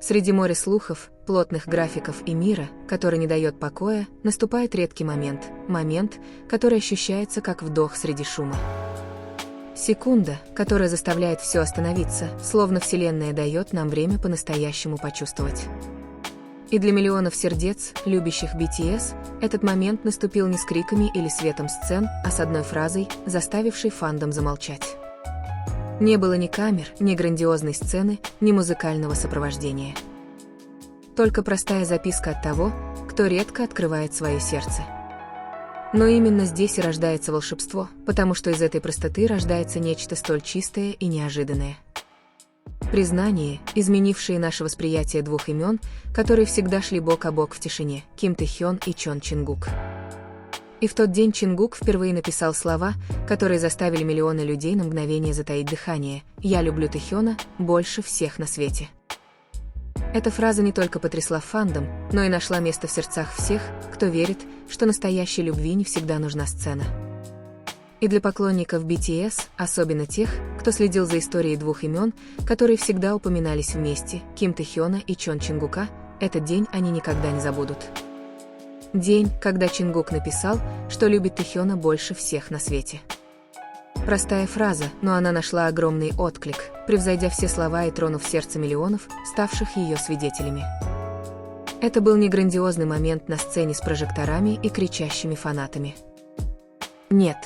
Среди моря слухов, плотных графиков и мира, который не дает покоя, наступает редкий момент, который ощущается как вдох среди шума. Секунда, которая заставляет все остановиться, словно Вселенная дает нам время по-настоящему почувствовать. И для миллионов сердец, любящих BTS, этот момент наступил не с криками или светом сцен, а с одной фразой, заставившей фандом замолчать. Не было ни камер, ни грандиозной сцены, ни музыкального сопровождения. Только простая записка от того, кто редко открывает свое сердце. Но именно здесь и рождается волшебство, потому что из этой простоты рождается нечто столь чистое и неожиданное. Признание, изменившее наше восприятие двух имен, которые всегда шли бок о бок в тишине, Ким Тэхён и Чон Чингук. И в тот день Чингук впервые написал слова, которые заставили миллионы людей на мгновение затаить дыхание: «Я люблю Тэхёна больше всех на свете». Эта фраза не только потрясла фандом, но и нашла место в сердцах всех, кто верит, что настоящей любви не всегда нужна сцена. И для поклонников BTS, особенно тех, кто следил за историей двух имен, которые всегда упоминались вместе, Ким Тэхёна и Чон Чингука, этот день они никогда не забудут. День, когда Чингук написал, что любит Тэхёна больше всех на свете. Простая фраза, но она нашла огромный отклик, превзойдя все слова и тронув сердце миллионов, ставших ее свидетелями. Это был не грандиозный момент на сцене с прожекторами и кричащими фанатами. Нет.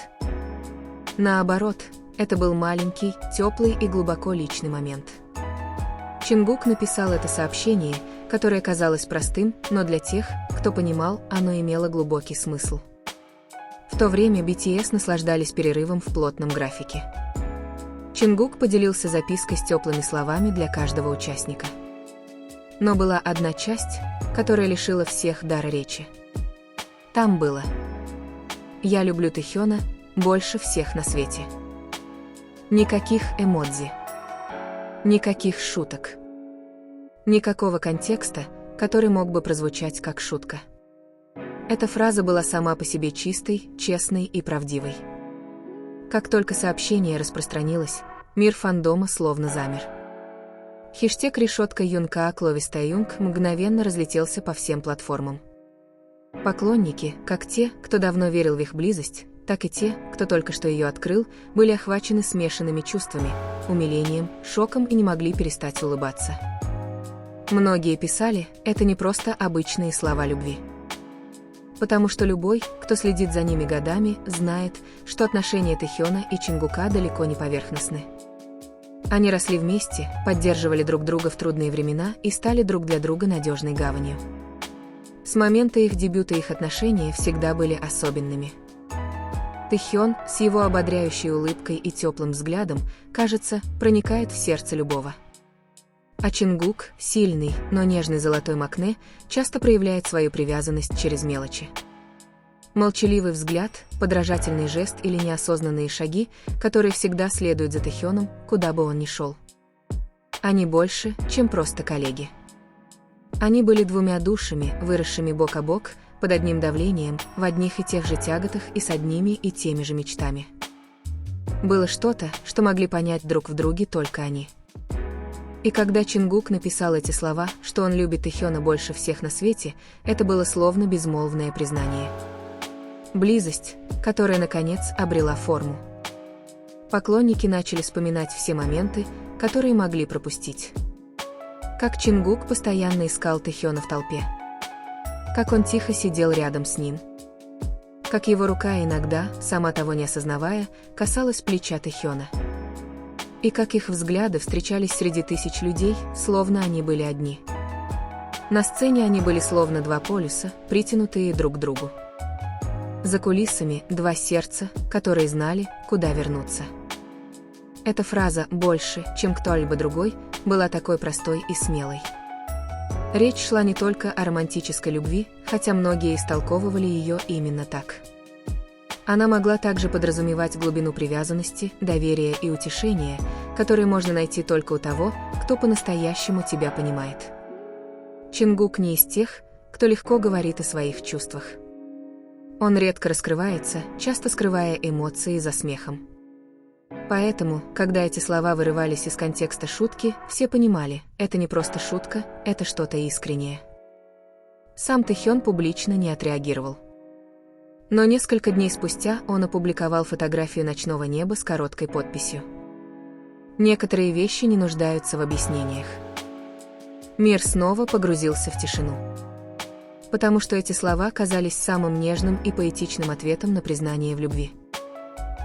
Наоборот, это был маленький, теплый и глубоко личный момент. Чингук написал это сообщение, которое казалось простым, но для тех, кто понимал, оно имело глубокий смысл. В то время BTS наслаждались перерывом в плотном графике. Чингук поделился запиской с теплыми словами для каждого участника. Но была одна часть, которая лишила всех дара речи. Там было: «Я люблю Тэхёна больше всех на свете». Никаких эмодзи. Никаких шуток. Никакого контекста, который мог бы прозвучать как шутка. Эта фраза была сама по себе чистой, честной и правдивой. Как только сообщение распространилось, мир фандома словно замер. Хештег «Решетка Юнка Кловис Таюнг» мгновенно разлетелся по всем платформам. Поклонники, как те, кто давно верил в их близость, так и те, кто только что ее открыл, были охвачены смешанными чувствами, умилением, шоком и не могли перестать улыбаться. Многие писали, это не просто обычные слова любви. Потому что любой, кто следит за ними годами, знает, что отношения Тэхёна и Чингука далеко не поверхностны. Они росли вместе, поддерживали друг друга в трудные времена и стали друг для друга надежной гаванью. С момента их дебюта их отношения всегда были особенными. Тэхён, с его ободряющей улыбкой и теплым взглядом, кажется, проникает в сердце любого. А Чингук, сильный, но нежный золотой макне, часто проявляет свою привязанность через мелочи. Молчаливый взгляд, подражательный жест или неосознанные шаги, которые всегда следуют за Тэхёном, куда бы он ни шел. Они больше, чем просто коллеги. Они были двумя душами, выросшими бок о бок, под одним давлением, в одних и тех же тяготах и с одними и теми же мечтами. Было что-то, что могли понять друг в друге только они. И когда Чингук написал эти слова, что он любит Тэхёна больше всех на свете, это было словно безмолвное признание. Близость, которая, наконец, обрела форму. Поклонники начали вспоминать все моменты, которые могли пропустить. Как Чингук постоянно искал Тэхёна в толпе. Как он тихо сидел рядом с ним. Как его рука иногда, сама того не осознавая, касалась плеча Тэхёна. И как их взгляды встречались среди тысяч людей, словно они были одни. На сцене они были словно два полюса, притянутые друг к другу. За кулисами два сердца, которые знали, куда вернуться. Эта фраза «больше, чем кто-либо другой» была такой простой и смелой. Речь шла не только о романтической любви, хотя многие истолковывали ее именно так. Она могла также подразумевать глубину привязанности, доверия и утешения, которые можно найти только у того, кто по-настоящему тебя понимает. Чингук не из тех, кто легко говорит о своих чувствах. Он редко раскрывается, часто скрывая эмоции за смехом. Поэтому, когда эти слова вырывались из контекста шутки, все понимали, это не просто шутка, это что-то искреннее. Сам Тэхён публично не отреагировал. Но несколько дней спустя он опубликовал фотографию ночного неба с короткой подписью. Некоторые вещи не нуждаются в объяснениях. Мир снова погрузился в тишину. Потому что эти слова казались самым нежным и поэтичным ответом на признание в любви.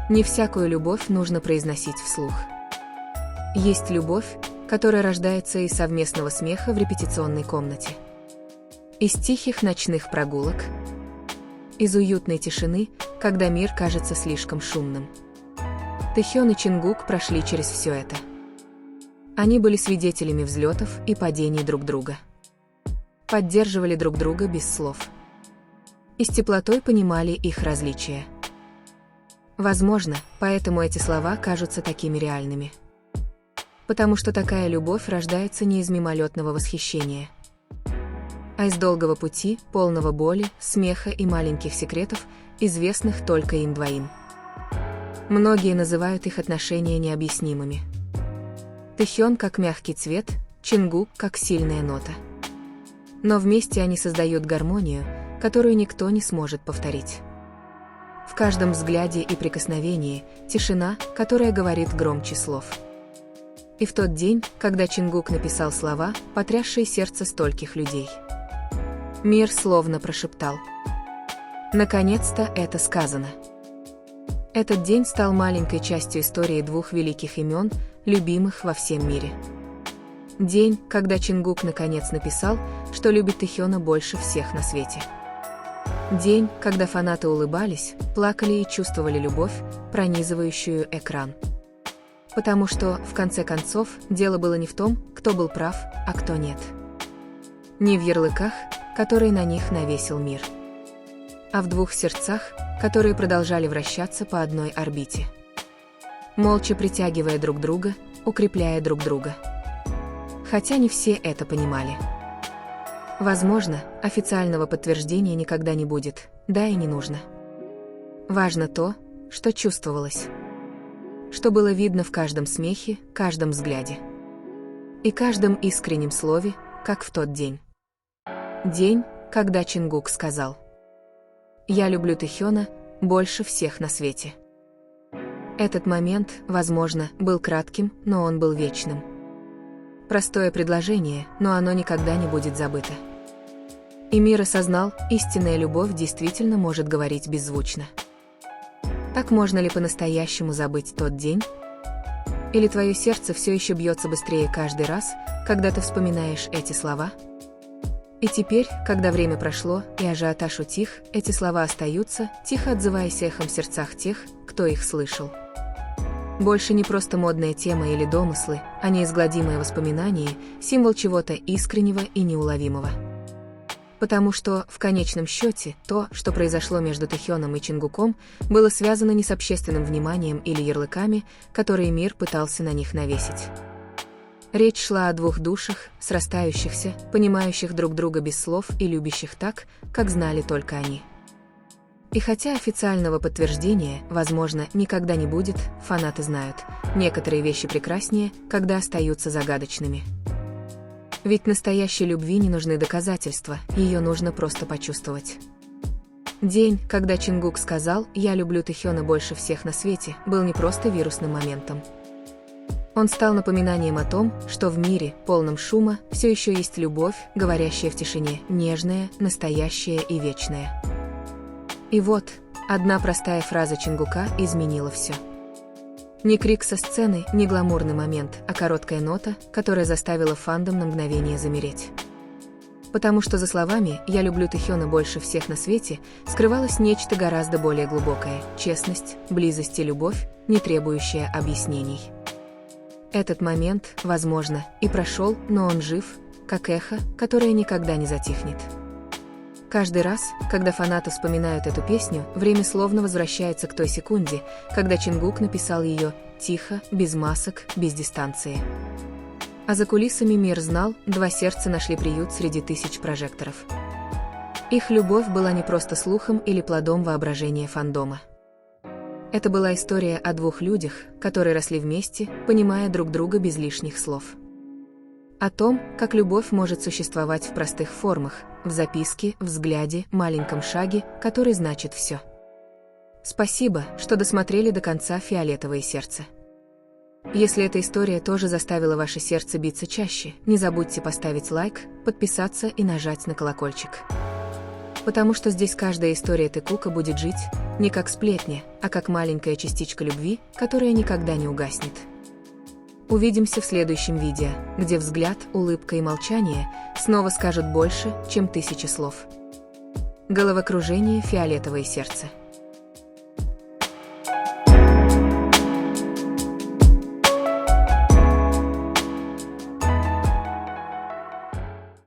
Не всякую любовь нужно произносить вслух. Есть любовь, которая рождается из совместного смеха в репетиционной комнате. Из тихих ночных прогулок. Из уютной тишины, когда мир кажется слишком шумным. Тэхён и Чингук прошли через все это. Они были свидетелями взлетов и падений друг друга. Поддерживали друг друга без слов. И с теплотой понимали их различия. Возможно, поэтому эти слова кажутся такими реальными. Потому что такая любовь рождается не из мимолетного восхищения, а из долгого пути, полного боли, смеха и маленьких секретов, известных только им двоим. Многие называют их отношения необъяснимыми. Тэхён как мягкий цвет, Чингук как сильная нота. Но вместе они создают гармонию, которую никто не сможет повторить. В каждом взгляде и прикосновении тишина, которая говорит громче слов. И в тот день, когда Чингук написал слова, потрясшие сердце стольких людей, мир словно прошептал: «Наконец-то это сказано». Этот день стал маленькой частью истории двух великих имен, любимых во всем мире. День, когда Чингук наконец написал, что любит Тэхёна больше всех на свете. День, когда фанаты улыбались, плакали и чувствовали любовь, пронизывающую экран. Потому что, в конце концов, дело было не в том, кто был прав, а кто нет. Не в ярлыках, которые на них навесил мир, а в двух сердцах, которые продолжали вращаться по одной орбите. Молча притягивая друг друга, укрепляя друг друга. Хотя не все это понимали. Возможно, официального подтверждения никогда не будет, да и не нужно. Важно то, что чувствовалось. Что было видно в каждом смехе, каждом взгляде. И каждом искреннем слове, как в тот день. День, когда Чингук сказал: «Я люблю Тэхёна больше всех на свете». Этот момент, возможно, был кратким, но он был вечным. Простое предложение, но оно никогда не будет забыто. И мир осознал, истинная любовь действительно может говорить беззвучно. Так можно ли по-настоящему забыть тот день? Или твое сердце все еще бьется быстрее каждый раз, когда ты вспоминаешь эти слова? И теперь, когда время прошло и ажиотаж утих, эти слова остаются, тихо отзываясь эхом в сердцах тех, кто их слышал. Больше не просто модная тема или домыслы, а неизгладимое воспоминание, символ чего-то искреннего и неуловимого. Потому что, в конечном счете, то, что произошло между Тэхёном и Чингуком, было связано не с общественным вниманием или ярлыками, которые мир пытался на них навесить. Речь шла о двух душах, срастающихся, понимающих друг друга без слов и любящих так, как знали только они. И хотя официального подтверждения, возможно, никогда не будет, фанаты знают, некоторые вещи прекраснее, когда остаются загадочными. Ведь настоящей любви не нужны доказательства, ее нужно просто почувствовать. День, когда Чингук сказал «Я люблю Тэхёна больше всех на свете», был не просто вирусным моментом. Он стал напоминанием о том, что в мире, полном шума, все еще есть любовь, говорящая в тишине, нежная, настоящая и вечная. И вот, одна простая фраза Чингука изменила все. Не крик со сцены, не гламурный момент, а короткая нота, которая заставила фандом на мгновение замереть. Потому что за словами «Я люблю Тэхёна больше всех на свете» скрывалось нечто гораздо более глубокое – честность, близость и любовь, не требующая объяснений. Этот момент, возможно, и прошел, но он жив, как эхо, которое никогда не затихнет. Каждый раз, когда фанаты вспоминают эту песню, время словно возвращается к той секунде, когда Чингук написал ее тихо, без масок, без дистанции. А за кулисами мир знал, два сердца нашли приют среди тысяч прожекторов. Их любовь была не просто слухом или плодом воображения фандома. Это была история о двух людях, которые росли вместе, понимая друг друга без лишних слов. О том, как любовь может существовать в простых формах, в записке, взгляде, маленьком шаге, который значит все. Спасибо, что досмотрели до конца «Фиолетовое сердце». Если эта история тоже заставила ваше сердце биться чаще, не забудьте поставить лайк, подписаться и нажать на колокольчик. Потому что здесь каждая история Текука будет жить не как сплетня, а как маленькая частичка любви, которая никогда не угаснет. Увидимся в следующем видео, где взгляд, улыбка и молчание снова скажут больше, чем 1000 слов. Головокружение, фиолетовое сердце.